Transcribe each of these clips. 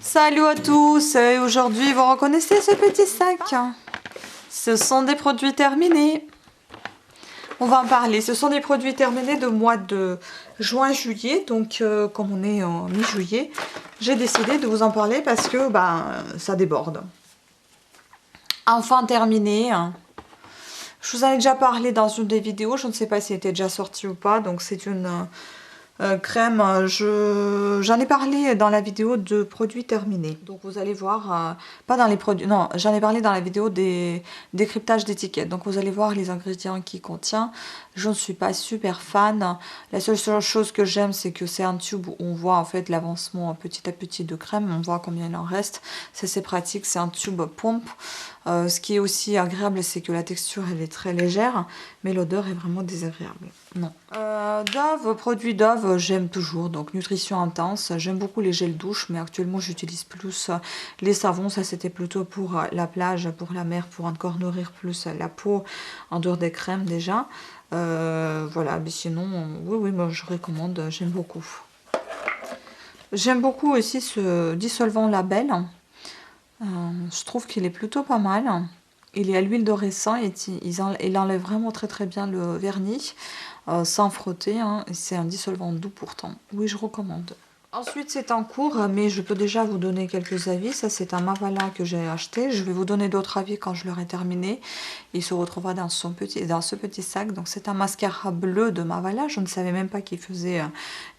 Salut à tous, et aujourd'hui vous reconnaissez ce petit sac. Ce sont des produits terminés. On va en parler, ce sont des produits terminés de mois de juin-juillet. Donc comme on est en mi-juillet, j'ai décidé de vous en parler parce que ça déborde. Enfin terminé. Je vous en ai déjà parlé dans une des vidéos, je ne sais pas si elle était déjà sortie ou pas. Donc c'est une crème, j'en ai parlé dans la vidéo de produits terminés. Donc vous allez voir, pas dans les produits, non, j'en ai parlé dans la vidéo des décryptages d'étiquettes. Donc vous allez voir les ingrédients qu'il contient. Je ne suis pas super fan. La seule chose que j'aime, c'est que c'est un tube où on voit en fait l'avancement petit à petit de crème. On voit combien il en reste. C'est pratique, c'est un tube pompe. Ce qui est aussi agréable, c'est que la texture elle est très légère, mais l'odeur est vraiment désagréable. Non. Dove, produit Dove, j'aime toujours. Donc nutrition intense. J'aime beaucoup les gels douche, mais actuellement j'utilise plus les savons. Ça c'était plutôt pour la plage, pour la mer, pour encore nourrir plus la peau en dehors des crèmes déjà. Voilà, mais sinon, oui, moi je recommande. J'aime beaucoup. J'aime beaucoup aussi ce dissolvant Label. Je trouve qu'il est plutôt pas mal. Il est à l'huile de raisin et il enlève vraiment très bien le vernis sans frotter. C'est un dissolvant doux pourtant. Oui, je recommande. Ensuite, c'est en cours, mais je peux déjà vous donner quelques avis. Ça, c'est un Mavala que j'ai acheté. Je vais vous donner d'autres avis quand je l'aurai terminé. Il se retrouvera dans ce petit sac. Donc, c'est un mascara bleu de Mavala. Je ne savais même pas qu'il faisait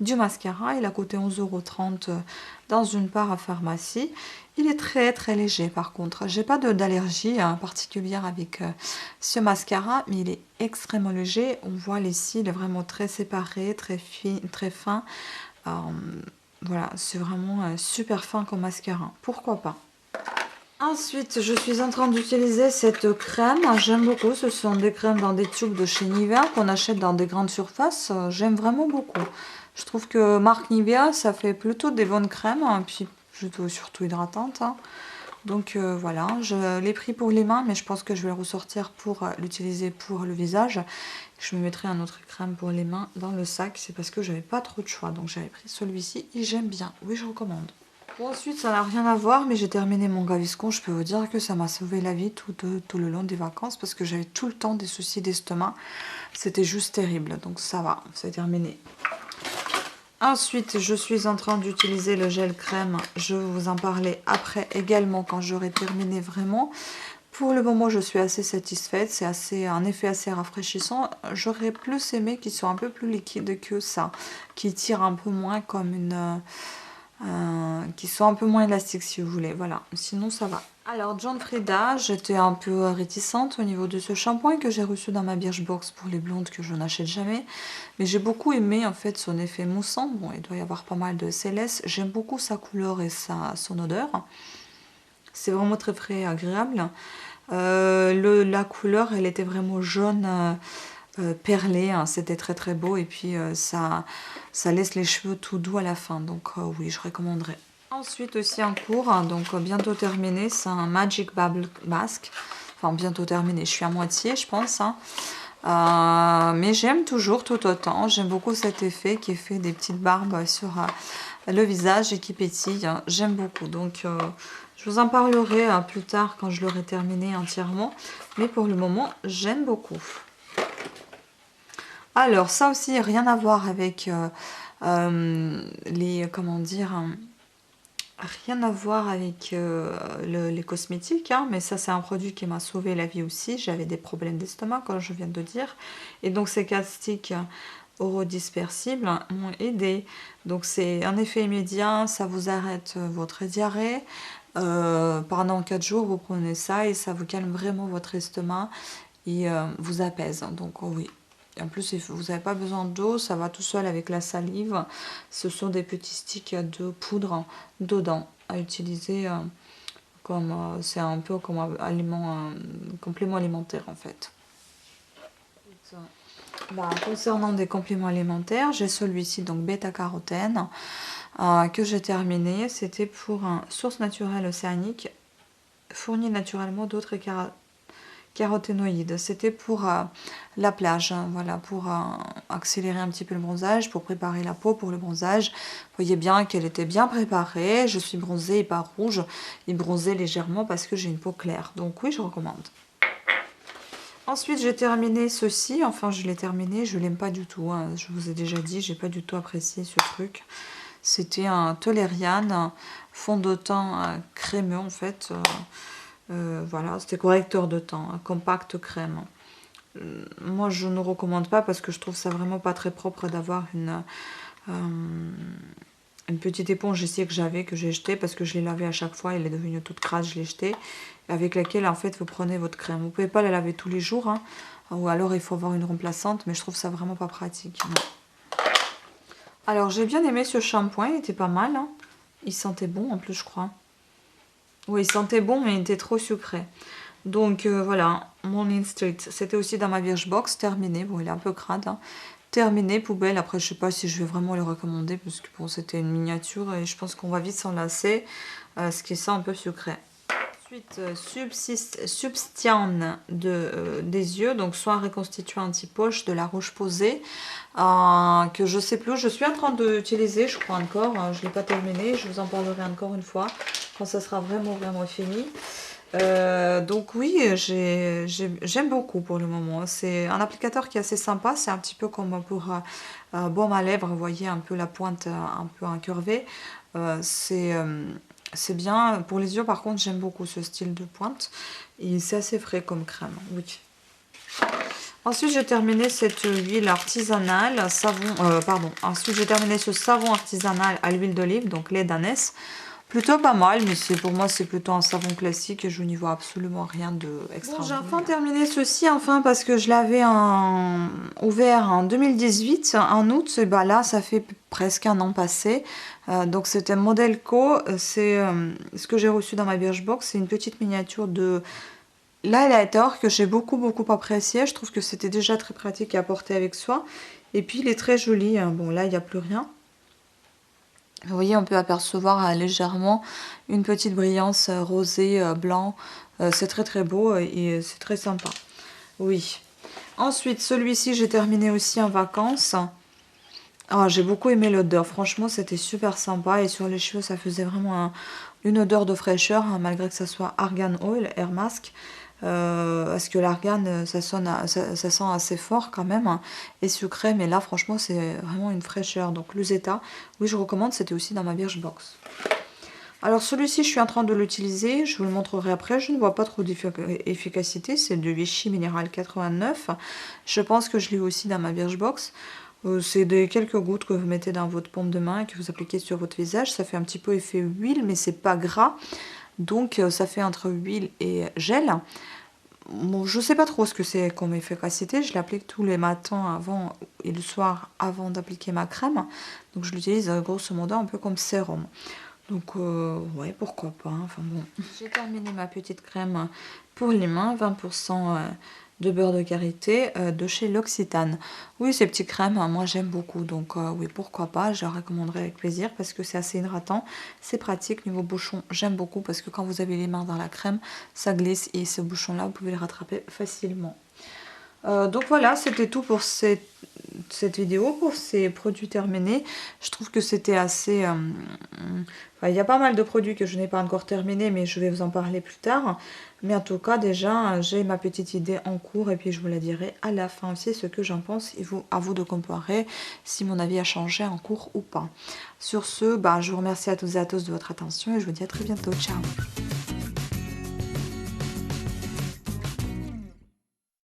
du mascara. Il a coûté 11,30 € dans une part à pharmacie. Il est très léger par contre. J'ai pas d'allergie particulière avec ce mascara, mais il est extrêmement léger. On voit les cils vraiment très séparés, très fins. Voilà, c'est vraiment super fin comme mascara. Pourquoi pas? Ensuite, je suis en train d'utiliser cette crème. J'aime beaucoup. Ce sont des crèmes dans des tubes de chez Nivea qu'on achète dans des grandes surfaces. J'aime vraiment beaucoup. Je trouve que marque Nivea, ça fait plutôt des bonnes crèmes. Puis surtout hydratantes. Donc voilà, je l'ai pris pour les mains, mais je pense que je vais le ressortir pour l'utiliser pour le visage. Je me mettrai un autre crème pour les mains dans le sac. C'est parce que j'avais pas trop de choix. Donc j'avais pris celui-ci et j'aime bien. Oui, je recommande. Bon, ensuite, ça n'a rien à voir, mais j'ai terminé mon Gaviscon. Je peux vous dire que ça m'a sauvé la vie tout le long des vacances parce que j'avais tout le temps des soucis d'estomac. C'était juste terrible. Donc ça va, c'est terminé. Ensuite, je suis en train d'utiliser le gel crème. Je vais vous en parler après également quand j'aurai terminé vraiment. Pour le moment, je suis assez satisfaite. C'est un effet assez rafraîchissant. J'aurais plus aimé qu'il soit un peu plus liquide que ça. Qu'il tire un peu moins comme une... qui soit un peu moins élastique si vous voulez. Voilà, sinon ça va. Alors, John Frieda, j'étais un peu réticente au niveau de ce shampoing que j'ai reçu dans ma Birchbox pour les blondes que je n'achète jamais. Mais j'ai beaucoup aimé en fait son effet moussant. Bon, il doit y avoir pas mal de CLS. J'aime beaucoup sa couleur et son odeur. C'est vraiment très frais et agréable. La couleur, elle était vraiment jaune perlé. C'était très beau. Et puis ça laisse les cheveux tout doux à la fin. Donc oui, je recommanderais. Ensuite aussi en cours, donc bientôt terminé, c'est un Magic Bubble Mask. Enfin bientôt terminé, je suis à moitié je pense. Mais j'aime toujours tout autant. J'aime beaucoup cet effet qui fait des petites barbes sur le visage et qui pétille. J'aime beaucoup. Donc je vous en parlerai plus tard quand je l'aurai terminé entièrement. Mais pour le moment, j'aime beaucoup. Alors ça aussi, rien à voir avec les... Comment dire... Rien à voir avec les cosmétiques, mais ça c'est un produit qui m'a sauvé la vie aussi. J'avais des problèmes d'estomac, comme je viens de dire. Et donc ces 4 sticks orodispersibles m'ont aidé. Donc c'est un effet immédiat, ça vous arrête votre diarrhée. Pendant 4 jours, vous prenez ça et ça vous calme vraiment votre estomac et vous apaise. Donc oui. En plus, vous n'avez pas besoin d'eau, ça va tout seul avec la salive. Ce sont des petits sticks de poudre dedans à utiliser comme c'est un peu comme complément alimentaire en fait. Concernant des compléments alimentaires, j'ai celui-ci, donc bêta-carotène, que j'ai terminé. C'était pour un source naturelle océanique, fournie naturellement d'autres caroténoïdes. C'était pour la plage, hein, voilà, pour accélérer un petit peu le bronzage, pour préparer la peau pour le bronzage. Vous voyez bien qu'elle était bien préparée. Je suis bronzée et pas rouge, et bronzée légèrement parce que j'ai une peau claire. Donc oui, je recommande. Ensuite, j'ai terminé ceci. Enfin, je l'ai terminé. Je l'aime pas du tout, hein. Je vous ai déjà dit, j'ai pas du tout apprécié ce truc. C'était un Toleriane fond de teint crémeux en fait. Voilà, c'était correcteur de teint, compact crème. Moi, je ne recommande pas parce que je trouve ça vraiment pas très propre d'avoir une petite éponge ici que j'avais, que j'ai jetée parce que je l'ai lavée à chaque fois. Elle est devenue toute crasse, je l'ai jetée. Avec laquelle, en fait, vous prenez votre crème. Vous pouvez pas la laver tous les jours, hein, ou alors il faut avoir une remplaçante, mais je trouve ça vraiment pas pratique. Non. Alors, j'ai bien aimé ce shampoing, il était pas mal, hein. Il sentait bon en plus, je crois. Oui, il sentait bon, mais il était trop sucré. Donc voilà, Morning Street, c'était aussi dans ma Birchbox, terminé. Bon, il est un peu crade, hein. Terminé, poubelle. Après, je sais pas si je vais vraiment le recommander, parce que bon, c'était une miniature et je pense qu'on va vite s'en lasser, ce qui sent un peu sucré. Ensuite, Substian des yeux, donc soin reconstituant anti-poche de la Roche Posay, que je sais plus, je suis en train d'utiliser, je crois encore, je ne l'ai pas terminé, je vous en parlerai encore une fois quand ça sera vraiment fini. Donc oui, j'aime beaucoup pour le moment. C'est un applicateur qui est assez sympa, c'est un petit peu comme pour baume à lèvres, vous voyez un peu la pointe un peu incurvée. C'est bien. Pour les yeux, par contre, j'aime beaucoup ce style de pointe. Et c'est assez frais comme crème, oui. Ensuite, j'ai terminé cette huile artisanale, Ensuite, j'ai terminé ce savon artisanal à l'huile d'olive, donc lait d'ânesse. Plutôt pas mal, mais pour moi, c'est plutôt un savon classique et je n'y vois absolument rien d'extraordinaire. Bon, j'ai enfin terminé ceci, parce que je l'avais ouvert en 2018, en août, et bah là, ça fait presque un an passé. Donc, c'était Modelco, c'est ce que j'ai reçu dans ma Birchbox, c'est une petite miniature de l'highlighter que j'ai beaucoup apprécié. Je trouve que c'était déjà très pratique à porter avec soi. Et puis, il est très joli. Bon, là, il n'y a plus rien. Vous voyez, on peut apercevoir légèrement une petite brillance rosé, blanc. C'est très beau et c'est très sympa. Oui. Ensuite, celui-ci, j'ai terminé aussi en vacances. Oh, j'ai beaucoup aimé l'odeur. Franchement, c'était super sympa. Et sur les cheveux, ça faisait vraiment une odeur de fraîcheur, hein, malgré que ça soit Argan Oil, Air Mask. Parce que l'argan, ça sent assez fort quand même, hein, et sucré, mais là franchement c'est vraiment une fraîcheur. Donc Luzeta, oui je recommande, c'était aussi dans ma Birchbox. Alors celui-ci je suis en train de l'utiliser, je vous le montrerai après, je ne vois pas trop d'efficacité, c'est de Vichy Minéral 89, je pense que je l'ai aussi dans ma Birchbox. C'est quelques gouttes que vous mettez dans votre paume de main et que vous appliquez sur votre visage, ça fait un petit peu effet huile mais c'est pas gras. Donc ça fait entre huile et gel. Bon, je sais pas trop ce que c'est comme efficacité. Je l'applique tous les matins avant et le soir avant d'appliquer ma crème. Donc je l'utilise grosso modo un peu comme sérum. Donc ouais, pourquoi pas. Enfin bon. J'ai terminé ma petite crème pour les mains, 20% de beurre de karité de chez L'Occitane. Oui, ces petites crèmes, moi j'aime beaucoup, donc oui, pourquoi pas, je la recommanderais avec plaisir parce que c'est assez hydratant, c'est pratique. Niveau bouchon, j'aime beaucoup parce que quand vous avez les mains dans la crème, ça glisse et ce bouchon-là, vous pouvez le rattraper facilement. Donc voilà, c'était tout pour cette vidéo, pour ces produits terminés. Je trouve que c'était assez... il y a pas mal de produits que je n'ai pas encore terminés, mais je vais vous en parler plus tard. Mais en tout cas, déjà, j'ai ma petite idée en cours et puis je vous la dirai à la fin aussi ce que j'en pense. Et à vous de comparer si mon avis a changé en cours ou pas. Sur ce, je vous remercie à toutes et à tous de votre attention et je vous dis à très bientôt. Ciao!